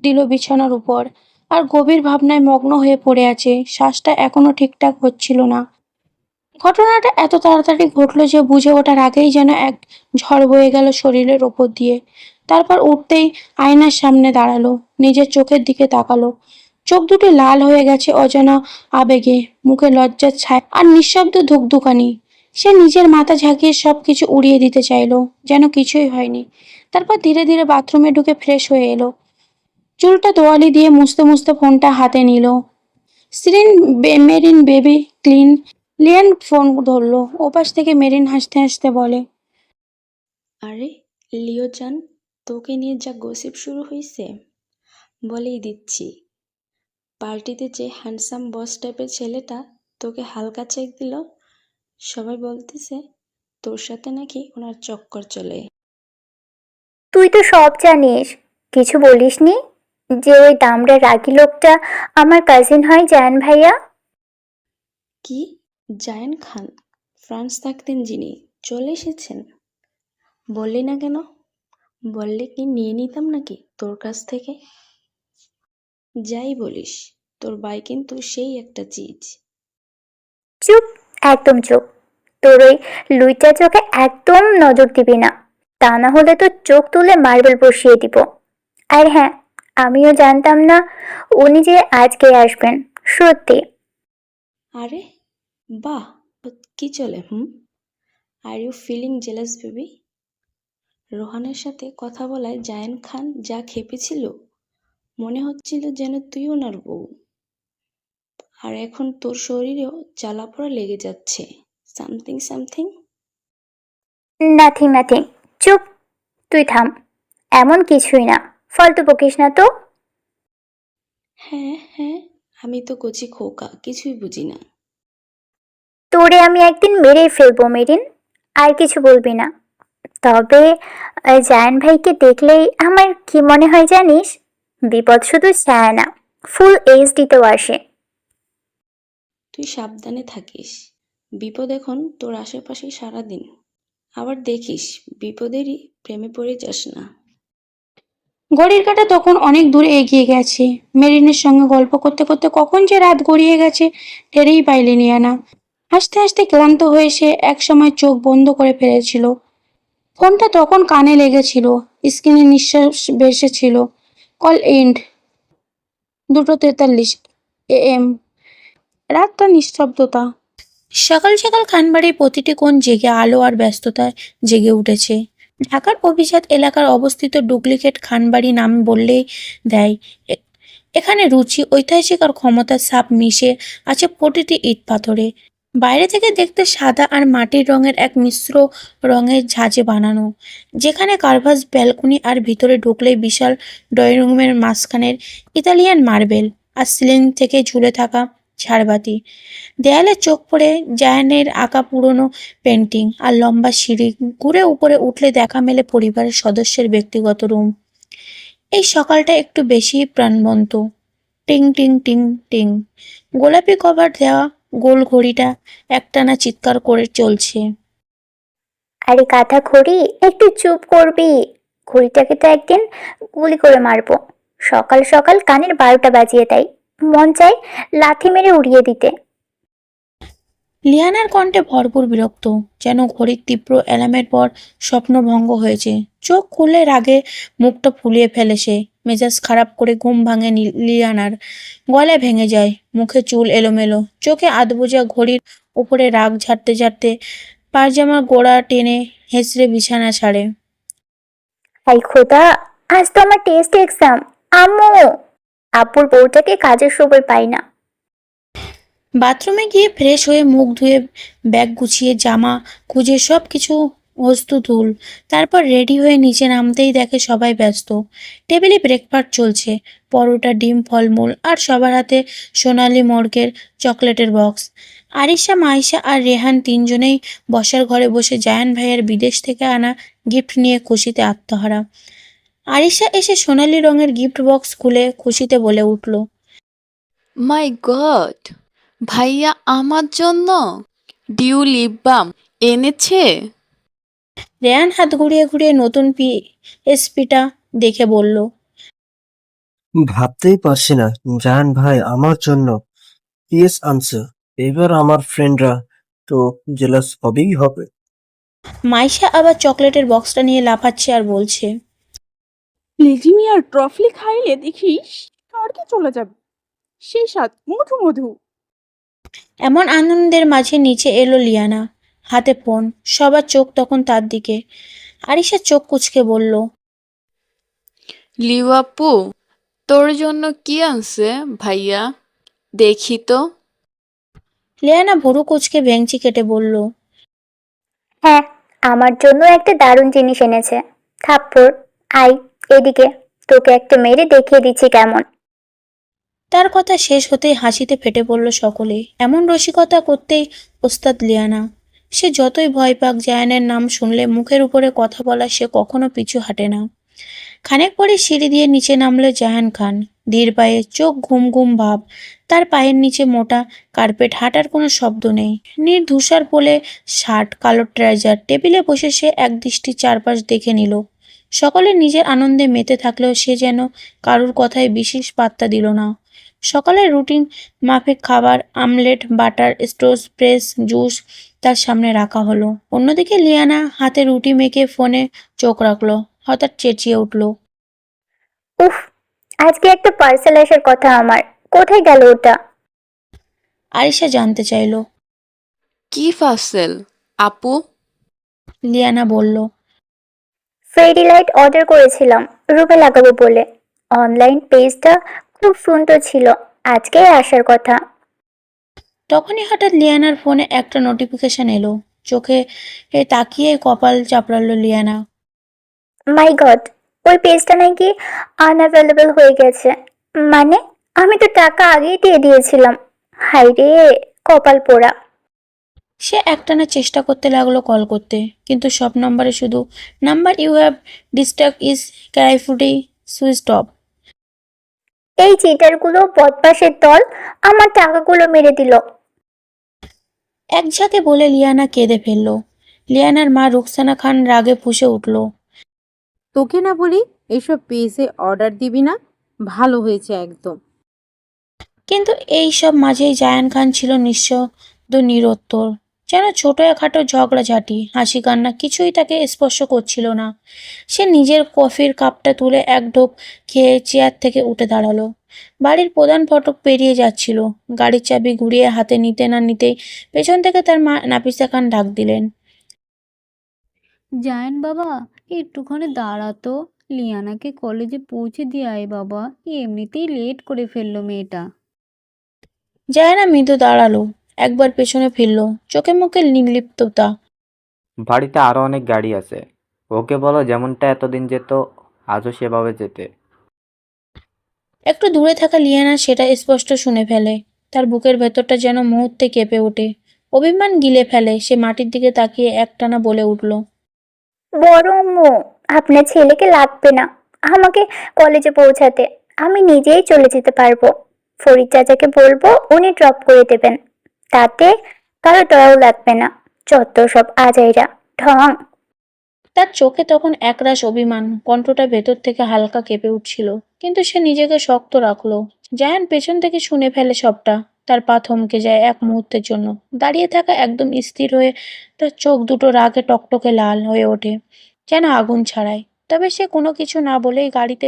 দিল বিছানার উপর। আর গভীর ভাবনায় মগ্ন হয়ে পড়ে আছে। শ্বাসটা এখনো ঠিকঠাক হচ্ছিল না। ঘটনাটা এত তাড়াতাড়ি ঘটলো যে বুঝে ওঠার আগেই যেন এক ঝড় বয়ে গেল শরীরের ওপর দিয়ে। তারপর উঠতেই আয়নার সামনে দাঁড়ালো, নিজের চোখের দিকে তাকালো। চোখ দুটি লাল হয়ে গেছে অজানা আবেগে, মুখে লজ্জার ছায়া আর নিঃশব্দ ধুকধুকানি। সে নিজের মাথা ঝাঁকিয়ে সবকিছু উড়িয়ে দিতে চাইলো, যেন কিছুই হয়নি। তারপর ধীরে ধীরে বাথরুমে ঢুকে ফ্রেশ হয়ে এলো। চুলটা তোয়ালি দিয়ে মুছতে মুছতে ফোনটা হাতে নিল। মেরিন বেবি ক্লিন। লিয়ান ফোন ধরলো। ওপাশ থেকে মেরিন হাসতে হাসতে বলে, আরে লিও চান, তোকে নিয়ে যা গসিপ শুরু হয়েছে বলেই দিচ্ছি। পার্টিতে যে হ্যান্ডসাম বস টাইপের ছেলেটা তোকে হালকা চেক দিল, সবাই বলতেছে তোর সাথে নাকি ওনার চক্কর চলে। তুই তো সব জানিস, কিছু বলিসনি যে ওই দামড়া রাগী লোকটা আমার কাজিন হয় জায়ান ভাইয়া? কি? জায়ান খান? ফ্রান্স থাকতেন যিনি, চলে এসেছেন? বললি না কেন? বললে কি নিয়ে নিতাম নাকি তোর কাছ থেকে? যাই বলিস, তোর ভাই কিন্তু সেই একটা চিজ। চুপ, একদম চুপ। তোর ওই লুইটা চোখে একদম নজর দিবি না, তা না হলে তো চোখ তুলে মার্বেল বসিয়ে দিব। আর হ্যাঁ, আমিও জানতাম না উনি যে আজকে আসবেন, সত্যি। আরে বাহ, কি চলে? Are you feeling jealous baby? রোহানের সাথে কথা বলায় জায়ান খান যা খেপেছিল, মনে হচ্ছিল যেন তুই ওনার বউ। আর এখন তোর শরীরেও জ্বালাপোড়া লেগে যাচ্ছে। Something something. নাথিং নাথিং, চুপ। তুই থাম, এমন কিছুই না, ফালতু বকিস না তো। হ্যাঁ হ্যাঁ, আমি তো কচি খোকা, কিছুই বুঝি না। তোরে আমি একদিন মেরেই ফেলবো মেরিন, আর কিছু বলবি না। তবে জায়ান ভাইকে দেখলেই আমার কি মনে হয় জানিস? বিপদ শুধু ছায়া না, ফুল এইচডিতেও আসে। তুই সাবধানে থাকিস, বিপদ এখন তোর আশেপাশেই সারাদিন। আবার দেখিস বিপদেরই প্রেমে পড়ে যাস না। ঘড়ির কাঁটা তখন অনেক দূরে এগিয়ে গেছে। মেরিনের সঙ্গে গল্প করতে করতে কখন যে রাত গড়িয়ে গেছে টেরেই পাইনি লিয়ানা। হাসতে হাসতে ক্লান্ত হয়ে সে একসময় চোখ বন্ধ করে ফেলেছিল। ফোনটা তখন কানে লেগেছিল, স্ক্রিনে নিঃশ্বাস ভেসেছিল। Call and. 2:43 AM। রাতটা নিস্তব্ধতা। সকাল সকাল খানবাড়ির প্রতিটি কোণ জেগে আলো আর ব্যস্ততায় জেগে উঠেছে। ঢাকার অভিজাত এলাকার অবস্থিত ডুপ্লিকেট খানবাড়ি নাম বললেই দেয়। এখানে রুচি, ঐতিহাসিক আর ক্ষমতার ছাপ মিশে আছে প্রতিটি ইট পাথরে। বাইরে থেকে দেখতে সাদা আর মাটির রঙের এক মিশ্র রঙের ঝাঁঝে বানানো, যেখানে কার্ভাস ব্যালকনি আর ভিতরে ঢুকলেই বিশাল ড্রয়িং রুমের মাঝখানের ইতালিয়ান মার্বেল আর সিলিং থেকে ঝুলে থাকা ঝাড়বাতি। দেয়ালে চোখ পড়ে জায়ানের আঁকা পুরনো পেন্টিং আর লম্বা সিঁড়ি ঘুরে উপরে উঠলে দেখা মেলে পরিবারের সদস্যের ব্যক্তিগত রুম। এই সকালটা একটু বেশি প্রাণবন্ত। টিং টিং টিং টিং, গোলাপি কভার দেওয়া গোল ঘড়িটা একটানা চিৎকার করে চলছে। আরে কাঁথা ঘড়ি, একটু চুপ করবি? ঘড়িটাকে তো একদিন গুলি করে মারবো। সকাল সকাল কানের 12টা বাজিয়ে দেয়, মন চায় লাথি মেরে উড়িয়ে দিতে। লিয়ানার কণ্ঠে ভরপুর বিরক্ত, যেন ঘড়ির তীব্র অ্যালার্মের পর স্বপ্নভঙ্গ হয়েছে। চোখ খুলে রাগে মুখটা ফুলিয়ে ফেলে সে। মেজাজ খারাপ করে ঘুম ভাঙে লিয়ানার, গলা ভেঙে যায়, মুখে চুল এলোমেলো, চোখে আধবোজা। ঘড়ির উপরে রাগ ঝাড়তে ঝাড়তে পায়জামার গোড়া টেনে হেঁচড়ে বিছানা ছাড়ে। হাই খোদা, আজ তো আমার টেস্ট এক্সাম। আম্মু, আপুর বউটাকে কাজের সময় পাই না। বাথরুমে গিয়ে ফ্রেশ হয়ে মুখ ধুয়ে ব্যাগ গুছিয়ে জামা খুঁজে সব কিছু বস্তু তুল, তারপর রেডি হয়ে নিচে নামতেই দেখে সবাই ব্যস্ত। টেবিলে ব্রেকফাস্ট চলছে, পরোটা, ডিম, ফলমূল আর সবার হাতে সোনালি মর্গের চকলেটের বক্স। আরিশা, মাইশা আর রেহান তিনজনেই বসার ঘরে বসে জায়ান ভাইয়ের বিদেশ থেকে আনা গিফট নিয়ে খুশিতে আত্মহারা। আরিশা এসে সোনালি রঙের গিফট বক্স খুলে খুশিতে বলে উঠল, মাই গড, ভাইয়া আমার জন্য ডিউ লিপ বাম এনেছে। রেহান হাত ঘুরিয়ে ঘুরিয়ে নতুন পিএসপিটা দেখে বলল, ভাবতেই পারছি না জাহান ভাই আমার জন্য পিএস আনছে। এবার আমার ফ্রেন্ডরা তো জেলাস হবেই হবে। মাইশা আবার চকলেটের বক্সটা নিয়ে লাফাচ্ছে আর বলছে, লেজিমিয়ার ট্রফি খাইলে দেখিস কারকে চলে যাবে, সেই স্বাদ মধু মধু। এমন আনন্দের মাঝে নিচে এলো লিয়ানা, হাতে ফোন। সবার চোখ তখন তার দিকে। আরিশা চোখ কুঁচকে বলল, লিউ আপু, তোর জন্য কি আনছে ভাইয়া, দেখি তো। লিয়ানা ভুরু কুঁচকে ভেঙচি কেটে বলল, হ্যাঁ, আমার জন্য একটা দারুণ জিনিস এনেছে। থাপ্পড়, আই এদিকে, তোকে একটা মেরে দেখিয়ে দিচ্ছি কেমন। তার কথা শেষ হতেই হাসিতে ফেটে পড়ল সকলে। এমন রসিকতা করতেই ওস্তাদ লিয়ানা। সে যতই ভয় পাক, জায়ানের নাম শুনলে মুখের উপরে কথা বলা সে কখনো পিছু হাঁটে না। খানিক পরে সিঁড়ি দিয়ে নিচে নামলে জাহান খান, ধীর পায়ে, চোখ ঘুম ঘুম ভাব। তার পায়ের নিচে মোটা কার্পেট, হাঁটার কোনো শব্দ নেই। নির্ধূষার পোলে শার্ট, কালো ট্রাউজার। টেবিলে বসে সে একদৃষ্টি চারপাশ দেখে নিল। সকলে নিজের আনন্দে মেতে থাকলেও সে যেন কারুর কথায় বিশেষ পাত্তা দিল না। সকালের রুটিন মাফিক খাবার, omelette, butter, toast, press, juice তার সামনে রাখা হলো। অন্যদিকে লিয়ানা হাতে রুটি মেখে ফোনে চোখ রাখলো। হঠাৎ চেঁচিয়ে উঠল, উফ, আজকে একটা পার্সেল আসার কথা আমার, কোথায় গেল ওটা? আরিশা জানতে চাইল। কি পার্সেল আপু? লিয়ানা বলল, ফেরি লাইট অর্ডার করেছিলাম রুমে লাগাবো বলে। অনলাইন পেজটা খুব সুন্দর ছিল, আজকেই আসার কথা। তখনই হঠাৎ লিয়ানার ফোনে একটা নোটিফিকেশন এলো। চোখে তাকিয়ে কপাল চাপড়ালো লিয়ানা। মাই গড, ওই পেজটা নাকি আনঅ্যাভেলেবল হয়ে গেছে। মানে, আমি তো টাকা আগেই দিয়ে দিয়েছিলাম। হাই রে, কপাল পোড়া। সে একটানা চেষ্টা করতে লাগলো কল করতে, কিন্তু সব নম্বরে শুধু number you have distract is currently switch off. এই চিটারগুলো, বদমাশের দল, আমার টাকাগুলো মেরে দিল। এক ঝাঁকে বলে লিয়ানা কেঁদে ফেলল। লিয়ানার মা রুকসানা খান রাগে ফুঁসে উঠল। তোকে না বলি এইসব পেজে অর্ডার দিবি না, ভালো হয়েছে একদম। কিন্তু এই সব মাঝেই জায়ান খান ছিল নিঃশব্দ, নিরুত্তর, যেন ছোটখাটো ঝগড়াঝাটি, হাসি কান্না কিছুই তাকে স্পর্শ করছিল না। সে নিজের কফির কাপটা তুলে এক ঢোক খেয়ে চেয়ার থেকে উঠে দাঁড়ালো। বাড়ির প্রধান ফটক পেরিয়ে যাচ্ছিল। গাড়ির চাবি ঘুরিয়ে হাতে নিতে না নিতেই পেছন থেকে তার মা নাফিসা খান ডাক দিলেন, জায়েন বাবা, একটুখানি দাঁড়াতো, লিয়ানাকে কলেজে পৌঁছে দিয়ে আয় বাবা, এমনিতেই লেট করে ফেললো মেয়েটা। জায়ানা মৃদু দাঁড়ালো। একবার পেছনে ফিরল, চোখে মুখে নির্লিপ্ততা। বাড়িতে আরো অনেক গাড়ি আছে, ওকে বলো যেমনটা এতদিন যেত আজও সেভাবে যেতে। একটু দূরে থাকা লিয়ানা সেটা স্পষ্ট শুনে ফেলে। তার বুকের ভেতরটা যেন মুহূর্তে কেঁপে ওঠে, অভিমান গিলে ফেলে। সে মাটির দিকে তাকিয়ে একটানা বলে উঠল, বড় আম্মু, আপনার ছেলেকে লাগবে না আমাকে কলেজে পৌঁছাতে। আমি নিজেই চলে যেতে পারবো। ফরিদ চাচাকে বলবো, উনি ড্রপ করে দেবেন। তাতে কারো দয়াও লাগবে না। যত সব আজাইরা ঢং। তার চোখে তখন একরাশ অভিমান, কণ্ঠটা ভেতর থেকে হালকা কেঁপে উঠছিল। কিন্তু সে নিজেকে শক্ত রাখলো। জায়ান পেছন থেকে শুনে ফেলে সবটা। তার পা থমকে যায় এক মুহূর্তের জন্য। দাঁড়িয়ে থাকা একদম স্থির হয়ে, তার চোখ দুটো রাগে টকটকে লাল হয়ে ওঠে, যেন আগুন ছাড়ায়। তবে সে কোনো কিছু না বলেই গাড়িতে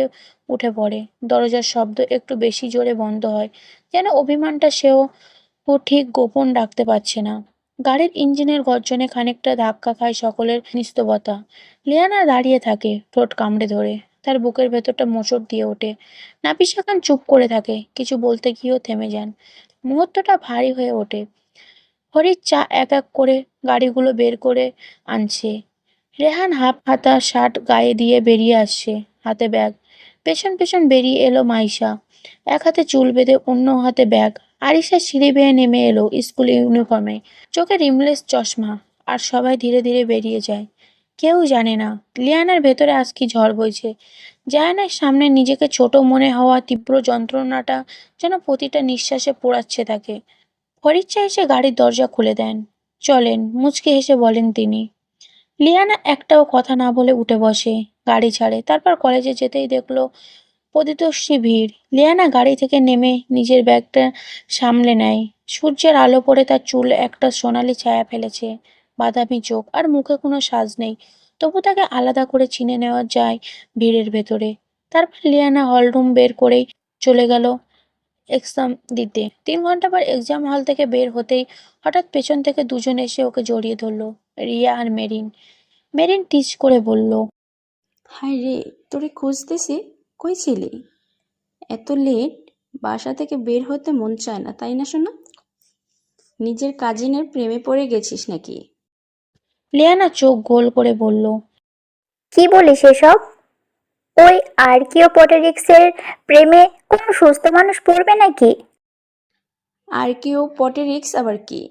উঠে পড়ে। দরজার শব্দ একটু বেশি জোরে বন্ধ হয়, যেন অভিমানটা ও ঠিক গোপন রাখতে পারছে না। গাড়ির ইঞ্জিনের গর্জনে খানিকটা ধাক্কা খায় সকলের নিস্তবতা। লিয়ানা দাঁড়িয়ে থাকে, ঠোঁট কামড়ে ধরে। তার বুকের ভেতরটা মোচড় দিয়ে ওঠে। নাফিসা খান চুপ করে থাকে, কিছু বলতে গিয়েও থেমে যান। মুহূর্তটা ভারী হয়ে ওঠে। হরির চা এক এক করে গাড়িগুলো বের করে আনছে। রেহান হাফ হাতা শার্ট গায়ে দিয়ে বেরিয়ে আসছে, হাতে ব্যাগ। পেছন পেছন বেরিয়ে এলো মাইশা, এক হাতে চুল বেঁধে অন্য হাতে ব্যাগ। আরিশা সিঁড়ি বেয়ে নেমে এলো স্কুল ইউনিফর্মে, চোখে রিমলেস চশমা। আর সবাই ধীরে ধীরে বেরিয়ে যায়। কেউ জানে না লিয়ানার ভেতরে আজ কি ঝড় বইছে। জায়ানের সামনে নিজেকে ছোট মনে হওয়া তীব্র যন্ত্রণাটা যেন প্রতিটা নিঃশ্বাসে পোড়াচ্ছে তাকে। ফরিদ চা এসে গাড়ির দরজা খুলে দেন। চলেন, মুচকি হেসে বলেন তিনি। লিয়ানা একটাও কথা না বলে উঠে বসে, গাড়ি ছাড়ে। তারপর কলেজে যেতেই দেখলো পদতশ্রী ভিড়। লিয়ানা গাড়ি থেকে নেমে নিজের ব্যাগটা সামলে নেয়। সূর্যের আলো পড়ে তার চুল একটা সোনালি ছায়া ফেলেছে, বাদামি চোখ, আর মুখে কোনো সাজ নেই। তবু তাকে আলাদা করে চিনে নেওয়া যায় ভিড়ের ভেতরে। তারপর লিয়ানা হলরুম বের করেই চলে গেল এক্সাম দিতে। 3 ঘন্টা পর এক্সাম হল থেকে বের হতেই হঠাৎ পেছন থেকে দুজন এসে ওকে জড়িয়ে ধরলো, রিয়া আর মেরিন। মেরিন টিচ করে বলল, হাই রে, তোরে খুঁজতেছি, কই ছিলি? এত লেট, বাসা থেকে বের হতে মন চায় না, তাই না শোনা? নিজের কাজিনের প্রেমে পড়ে গেছিস নাকি? লিয়ানা চোখ গোল করে বলল, কি বলিস এসব? ওই আর্কিওপটেরিক্সের প্রেমে কোনো সুস্থ মানুষ পড়বে নাকি? আর কেউ পটেরিক্স আবার কি?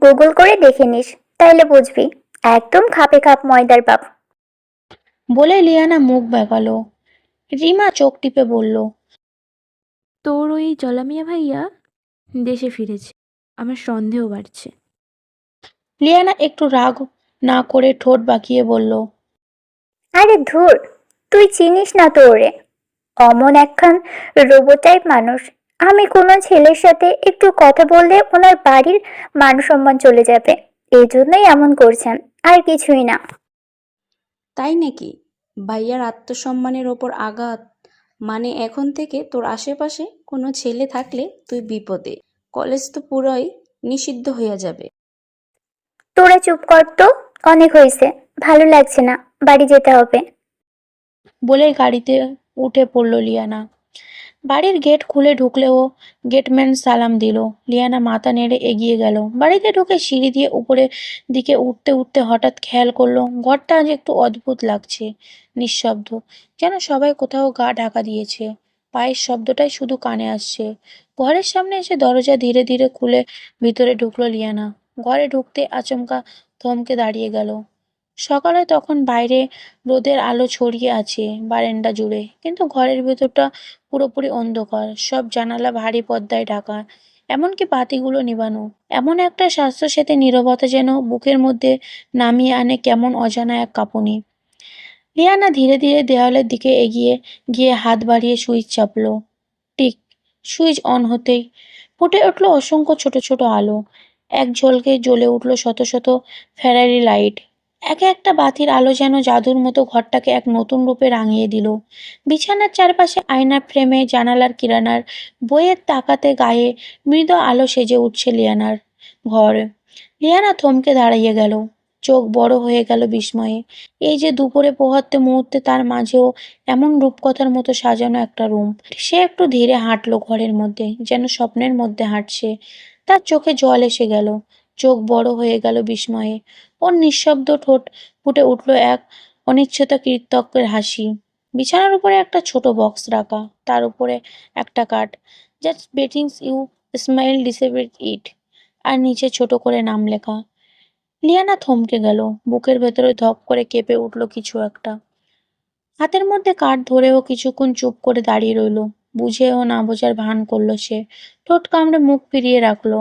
গুগল করে দেখে নিস, তাইলে বুঝবি। একদম খাপে খাপ ময়দার বাপ। বলে লিয়ানা মুখ বেঁকালো। রিমা চোখ টিপে বলল, তোর ওই জলামিয়া ভাইয়া দেশে ফিরেছে, আমার সন্দেহ বাড়ছে। লিয়ানা একটু রাগ না করে ঠোঁট বাঁকিয়ে বলল, আরে ধুর, তুই চিনিস না তো ওরে। অমন একখান রোবোটাইপ মানুষ। আমি কোনো ছেলের সাথে একটু কথা বললে ওনার বাড়ির মান সম্মান চলে যাবে। এই জন্যই এমন করছেন, আর কিছুই না। তাই নাকি? ভাইয়ার আত্মসম্মানের ওপর আঘাত? মানে এখন থেকে তোর আশেপাশে কোনো ছেলে থাকলে তুই বিপদে। কলেজ তো পুরোই নিষিদ্ধ হয়ে যাবে। তোরা চুপ কর তো, অনেক হয়েছে। ভালো লাগছে না, বাড়ি যেতে হবে। বলে গাড়িতে উঠে পড়ল লিয়ানা। বাড়ির গেট খুলে ঢুকলেও গেটম্যান সালাম দিল। লিয়ানা মাথা নেড়ে এগিয়ে গেল। বাড়িতে ঢুকে সিঁড়ি দিয়ে উপরে দিকে উঠতে উঠতে হঠাৎ খেয়াল করলো ঘরটা আজ একটু অদ্ভুত লাগছে, নিঃশব্দ, যেন সবাই কোথাও গা ঢাকা দিয়েছে। পায়ের শব্দটাই শুধু কানে আসছে। ঘরের সামনে এসে দরজা ধীরে ধীরে খুলে ভিতরে ঢুকলো লিয়ানা। ঘরে ঢুকতে আচমকা থমকে দাঁড়িয়ে গেল। সকালে তখন বাইরে রোদের আলো ছড়িয়ে আছে বারান্দা জুড়ে, কিন্তু ঘরের ভেতরটা পুরোপুরি অন্ধকার। সব জানালা ভারী পর্দায় ঢাকা, এমনকি বাতিগুলো নিবানো। এমন একটা স্বাস্থ্যসাথী নীরবতা যেন বুকের মধ্যে নামিয়ে আনে কেমন অজানা এক কাঁপুনি। লিয়ানা ধীরে ধীরে দেওয়ালের দিকে এগিয়ে গিয়ে হাত বাড়িয়ে সুইচ চাপলো। টিক, সুইচ অন হতেই ফুটে উঠলো অসংখ্য ছোট ছোট আলো। এক ঝলকে জ্বলে উঠলো শত শত ফেরারি লাইট। একে একটা বাতির আলো যেন জাদুর মতো ঘরটাকে এক নতুন রূপে রাঙিয়ে দিল। বিছানার চারপাশে আয়নার ফ্রেমে, জানালার কিরানার বইয়ের তাকাতে গায়ে মৃদু আলো সেজে উঠছে লিয়ানার ঘর। লিয়ানা থমকে দাঁড়িয়ে গেল, চোখ বড় হয়ে গেল বিস্ময়ে। এই যে দুপুরে পোহাতে মুহূর্তে তার মাঝেও এমন রূপকথার মতো সাজানো একটা রুম। সে একটু ধীরে হাঁটলো ঘরের মধ্যে, যেন স্বপ্নের মধ্যে হাঁটছে। তার চোখে জল এসে গেল, চোখ বড় হয়ে গেল বিস্ময়ে। ওর নিঃশব্দ ঠোঁট ফুটে উঠল এক অনিচ্ছাকৃত কৃতজ্ঞের হাসি। বিছানার উপরে একটা ছোট বক্স রাখা, তার উপরে একটা card, just bettings you smile disable it, আর নিচে ছোট করে নাম লেখা। লিয়ানা থমকে গেল, বুকের ভেতরে ধপ করে কেঁপে উঠল কিছু একটা। হাতের মধ্যে কার্ড ধরেও কিছুক্ষণ চুপ করে দাঁড়িয়ে রইল, বুঝেও না বোঝার ভান করলো সে, ঠোঁট কামড়ে মুখ ফিরিয়ে রাখলো।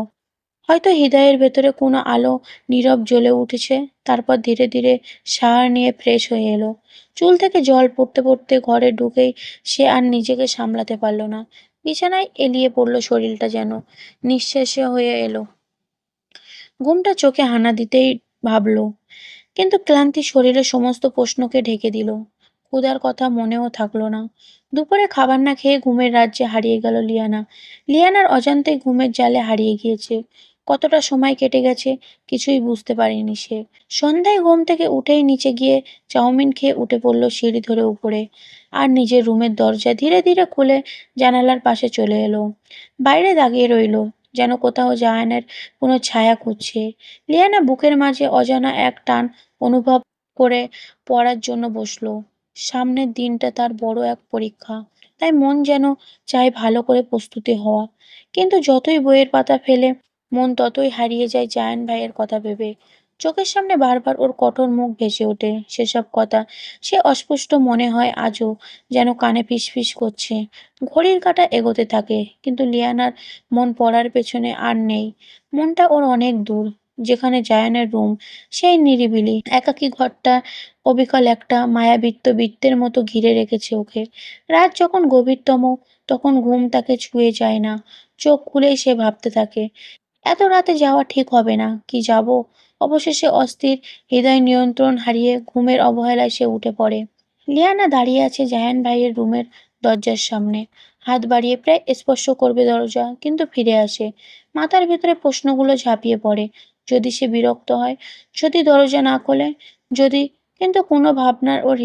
হয়তো হৃদয়ের ভেতরে কোনো আলো নীরব জ্বলে উঠেছে। তারপর ধীরে ধীরে শাওয়ার নিয়ে ফ্রেশ হয়ে এলো। চুল থেকে জল পড়তে পড়তে ঘরে ঢুকেই সে আর নিজেকে সামলাতে পারলো না। বিছানায় এলিয়ে পড়লো শরীরটা, যেন নিঃশেষে হয়ে এলো। ঘুমটা চোখে হানা দিতেই ভাবলো, কিন্তু ক্লান্তি শরীরের সমস্ত প্রশ্নকে ঢেকে দিল। ক্ষুধার কথা মনেও থাকলো না। দুপুরে খাবার না খেয়ে ঘুমের রাজ্যে হারিয়ে গেল লিয়ানা। লিয়ানার অজান্তেই ঘুমের জালে হারিয়ে গিয়েছে। কতটা সময় কেটে গেছে কিছুই বুঝতে পারেনি সে। সন্ধ্যায় ঘুম থেকে উঠেই নিচে গিয়ে চাউমিন খেয়ে উঠে পড়লো সিঁড়ি ধরে উপরে, আর নিজের রুমের দরজা ধীরে ধীরে খুলে জানালার পাশে চলে এলো। বাইরে দাঁড়িয়ে রইলো, যেন কোথাও জায়ানের কোনো ছায়া খুঁজছে। লিয়ানা বুকের মাঝে অজানা এক টান অনুভব করে পড়ার জন্য বসলো। সামনের দিনটা তার বড় এক পরীক্ষা, তাই মন যেন চায় ভালো করে প্রস্তুতি হওয়া। কিন্তু যতই বইয়ের পাতা ফেলে, মন ততই হারিয়ে যায় জায়ান ভাইয়ের কথা ভেবে। চোখের সামনে বারবার ওর কঠোর মুখ ভেসে ওঠে সেসব কথা। সে অস্পষ্ট মনে হয় আজও, যেন কানে ফিসফিস করছে। ঘড়ির কাঁটা এগোতে থাকে, কিন্তু লিয়ানার মন পড়ার পেছনে আর নেই। মনটা ওর অনেক দূর, যেখানে জায়ানের রুম, সেই নিরিবিলি একাকী ঘরটা অবিকল একটা মায়াবৃত্ত বৃত্তের মতো ঘিরে রেখেছে ওকে। রাত যখন গভীরতম, তখন ঘুম তাকে ছুঁয়ে যায় না। চোখ খুলেই সে ভাবতে থাকে, এত রাতে যাওয়া ঠিক হবে না কি, যাব? অবশেষে অস্থির হৃদয় নিয়ন্ত্রণ হারিয়ে ঘুমের অবহেলায় সে উঠে পড়ে। লিয়ানা দাঁড়িয়ে আছে জায়ান ভাইয়ের রুমের দরজার সামনে, হাত বাড়িয়ে প্রায় স্পর্শ করবে দরজা, কিন্তু ফিরে আসে। মাথার ভেতরে প্রশ্নগুলো ঝাঁপিয়ে পড়ে। যদি সে বিরক্ত হয়, যদি দরজা না খোলে, যদি, কিন্তু কোনো ভাবনার ওর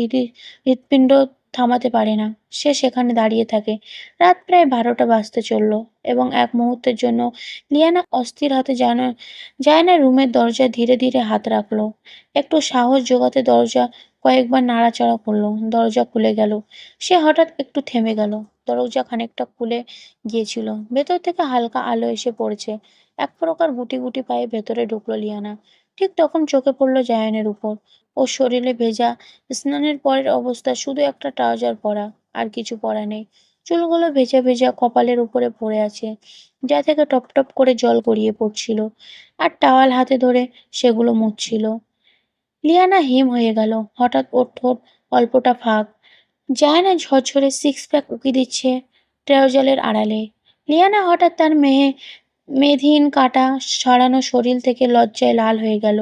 হৃৎপিণ্ড থামাতে পারে না। সে সেখানে দাঁড়িয়ে থাকে। রাত প্রায় 12টা বাজতে চলল, এবং এক মুহূর্তের জন্য লিয়ানা অস্থির হাতে জায়ানের রুমের দরজায় ধীরে ধীরে হাত রাখলো। একটু সাহস জোগাতে দরজা কয়েকবার নাড়াচাড়া করলো। দরজা খুলে গেল। সে হঠাৎ একটু থেমে গেল। দরজা খানিকটা খুলে গিয়েছিল, ভেতর থেকে হালকা আলো এসে পড়েছে। এক প্রকার গুটি গুটি পায়ে ভেতরে ঢুকলো লিয়ানা। ঠিক তখন চোখে পড়লো জায়ানের উপর। ওর শরীরে ভেজা, স্নানের পরের অবস্থা, শুধু একটা ট্রাউজার পরা, আর কিছু পরা নেই। চুলগুলো ভেজা ভেজা কপালের উপরে পড়ে আছে, যা থেকে টপ টপ করে জল গড়িয়ে পড়ছিল, আর টাওয়াল হাতে ধরে সেগুলো মুছছিল। লিয়ানা হিম হয়ে গেল। হঠাৎ ওর ঠোঁট অল্পটা ফাঁক। জায়ানা ঝরঝরে সিক্স প্যাক উকি দিচ্ছে ট্রাউজারের আড়ালে। লিয়ানা হঠাৎ তার মেদহীন কাটা ছড়ানো শরীর থেকে লজ্জায় লাল হয়ে গেল।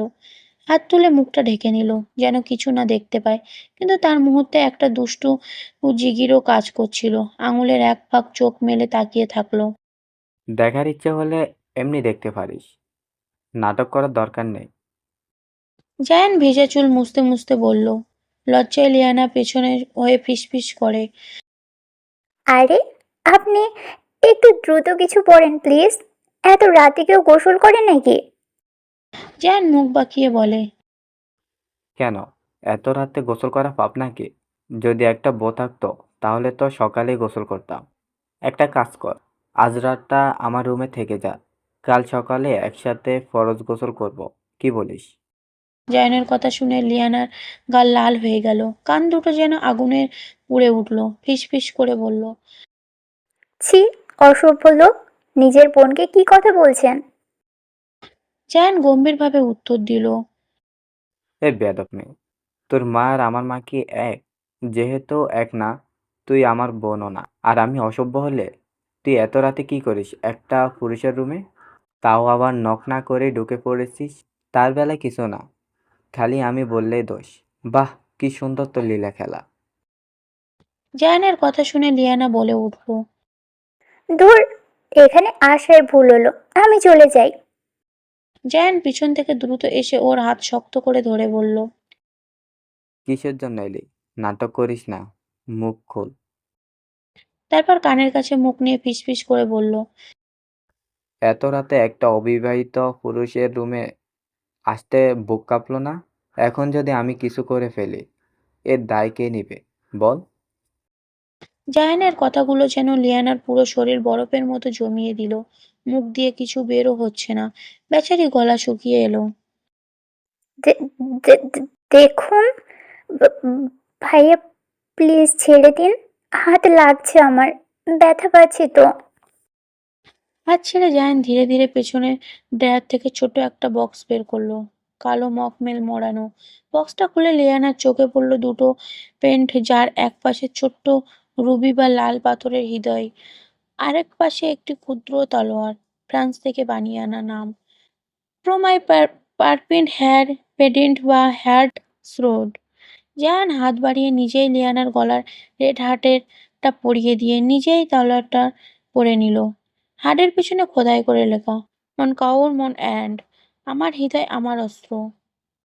হাত তুলে মুখটা ঢেকে নিল, যেন কিছু না দেখতে পায়। কিন্তু তার মুহূর্তে একটা দুষ্টু জিগিরও কাজ করছিল। আঙুলের এক ফাঁক চোখ মেলে তাকিয়ে থাকলো। দেখার ইচ্ছে হলে এমনি দেখতে পারিস, নাটক করার দরকার নেই। জায়ান ভেজা চুল মুছতে মুছতে বলল। লজ্জায় লিয়ানা পেছনে হয়ে ফিসফিস করে। আরে, আপনি একটু দ্রুত কিছু পড়েন প্লিজ। এত রাতে কেউ গোসল করে নাকি? জায়ান মুখ বাঁকিয়ে বলে। কেন, এত রাতে গোসল করা পাপ নাকি? যদি একটা বউ থাকতো তাহলে তো সকালেই গোসল করতাম। একটা কাজ কর, আজ রাতটা আমার রুমে থেকে যা, কাল সকালে একসাথে ফরজ গোসল করব, কি বলিস? জায়ানের কথা শুনে লিয়ানার গাল লাল হয়ে গেল, কান দুটো যেন আগুনে পুড়ে উঠল। ফিসফিস করে বলল। ছি, অসভ্য লোক, নিজের বোনকে কি কথা বলছেন? জায়ান গম্ভীরভাবে উত্তর দিল। এ বেয়াদব মেয়ে, তোর মা আর আমার মা কি এক? যেহেতু এক না, তুই আমার বোনও না। আর আমি অসভ্য হলে তুই এত রাতে কি করিস একটা পুরুষের রুমে? তাও আবার নক না করে ঢুকে পড়েছিস। তার বেলায় কিছু না, খালি আমি বললেই দোষ। বাহ, কি সুন্দর তোর লীলা খেলা। জায়ানের কথা শুনে লিয়ানা বলে উঠল। ধুর, এখানে আসায় ভুল হলো, আমি চলে যাই। জায়ান পিছন থেকে দ্রুত এসে ওর হাত শক্ত করে ধরে বলল। কিসের জন্য এলি? নাটক করিস না, মুখ খোল। তারপর কানের কাছে মুখ নিয়ে ফিসফিস করে বলল। এত রাতে একটা অবিবাহিত পুরুষের রুমে আসতে বুক কাঁপলো না? এখন যদি আমি কিছু করে ফেলি, এর দায় কে নিবে বল? জায়ানের কথাগুলো যেন লিয়ানার পুরো শরীর বরফের মতো জমিয়ে দিল। মুখ দিয়ে কিছু বেরও হচ্ছে না। বেচারি গলা শুকিয়ে এলো। দেখুন, ভাইয়া প্লিজ ছেড়ে দিন, হাত লাগছে আমার, ব্যথা পাচ্ছি তো। হাত ছেড়ে জায়ান ধীরে ধীরে পেছনে ড্রয়ার থেকে ছোট একটা বক্স বের করলো, কালো মখমেল মোড়ানো। বক্সটা খুলে লিয়ানার চোখে পড়লো দুটো পেন্ট, যার এক পাশে ছোট্ট রুবি বা লাল পাথরের হৃদয়, আরেক পাশে একটি ক্ষুদ্র তলোয়ার, ফ্রান্স থেকে বানিয়ে আনা নাম প্রোমাই পারপিন্ট হেয়ার পেডেন্ট বা হ্যাট স্রোড। জায়ান হাত বাড়িয়ে নিজেই লিয়ানার গলার রেড হার্টেরটা পরিয়ে দিয়ে নিজেই তলোয়ারটা পরে নিল। হার্টের পিছনে খোদাই করে লেখা, মন কাউর মন অ্যান্ড, আমার হৃদয় আমার অস্ত্র।